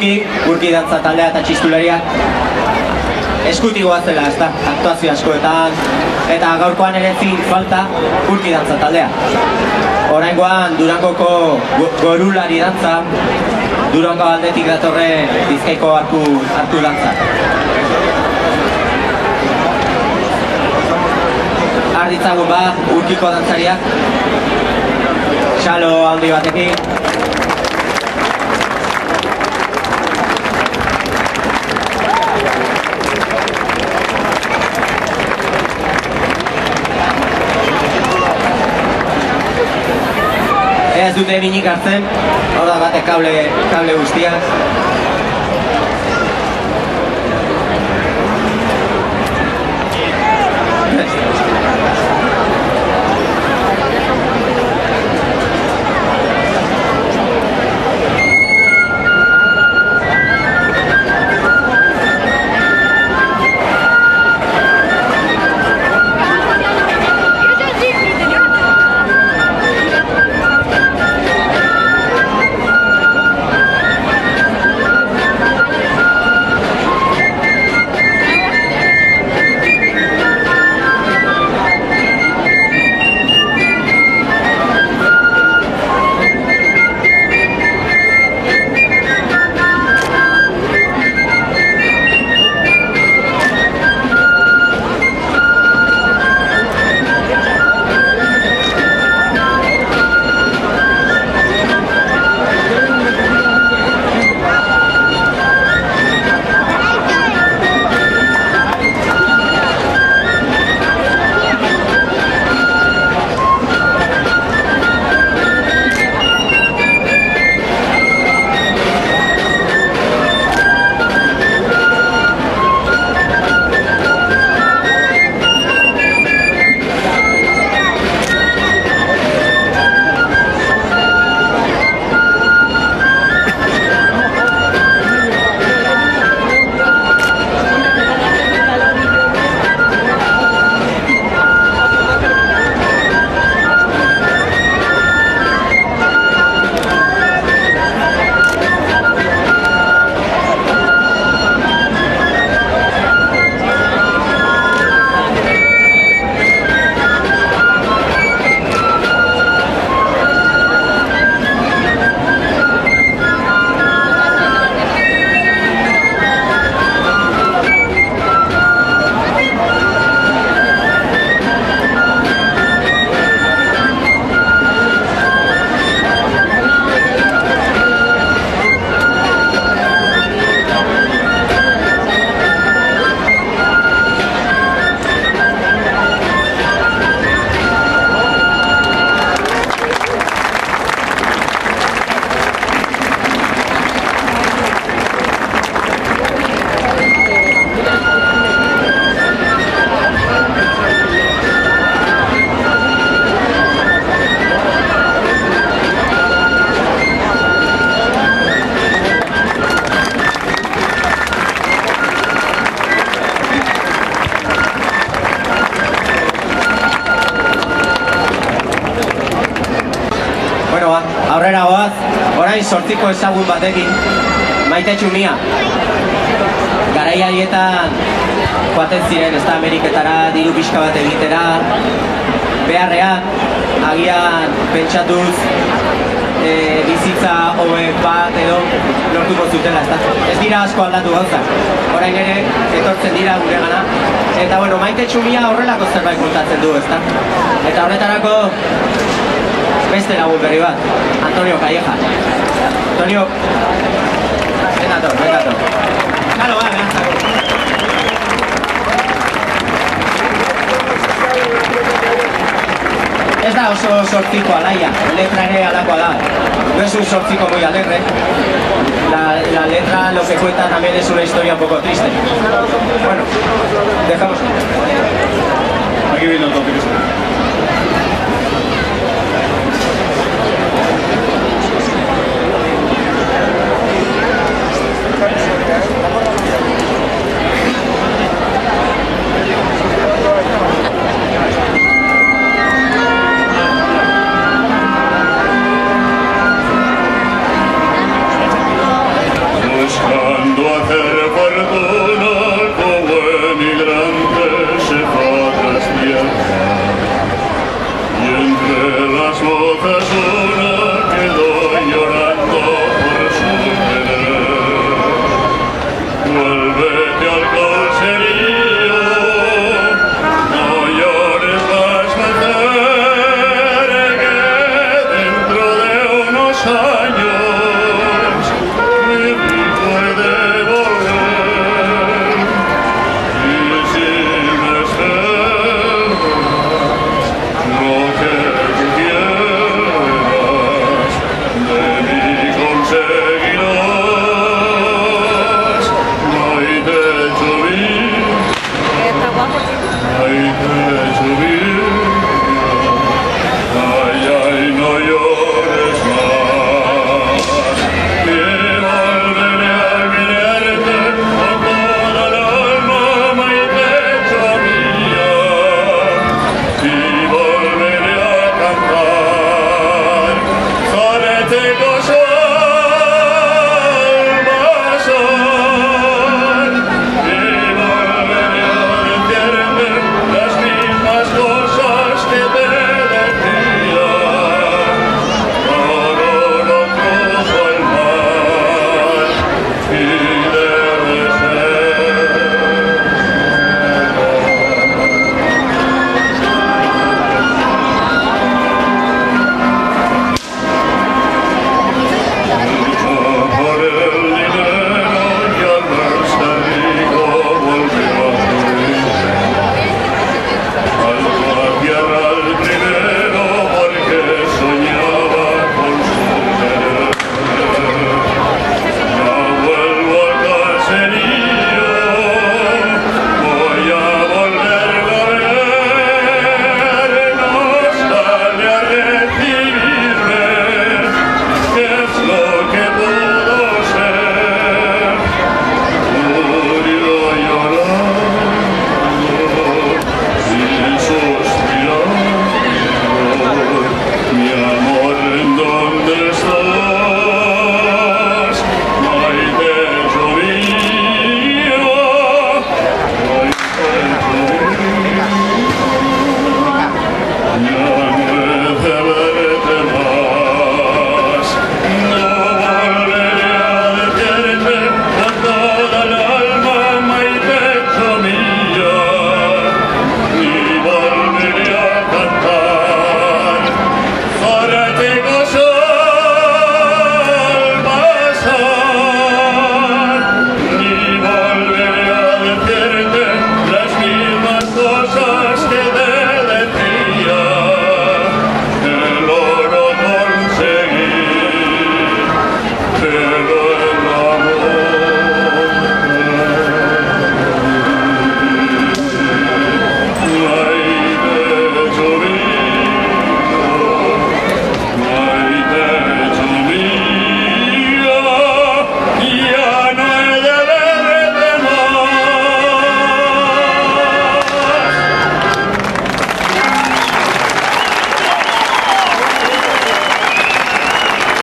Urki dantza taldea eta txistulariak eskutik goazela, ez da, aktuazio askoetan, eta gaurkoan ere zin falta Urki dantza taldea. Oraingoan Durangoko gorulari dantza, Durango aldetik datorren Bizkaiko arku dantza. Ditzagun Urkiko dantzariak xalo handi batekin. Ez dute minik hartzen, hor da batek kable guztiak. Aurrera goaz, orain 8 ezagun batekin, Maite Txumia. Garai haietan joaten ziren, ez da Ameriketara, diru pixka bat egitera, beharrean, agian pentsatuz, bizitza hobe bat edo lortuko zutela, ez da. Ez dira asko aldatu gauzak, orain ere etortzen dira gure gana. Eta bueno, Maite Txumia horrelako zerbait kontatzen du, ez da. Eta horretarako beste lagun berri bat, Antonio Calleja. Antonio, benator. Kalo, behantzako. Ez da oso sortziko alaia, letra ere alakoa da. No es un sortzico muy alegre. La letra lo que cuenta también es una historia un poco triste. Bueno, dejamos. Aquí viene el toque.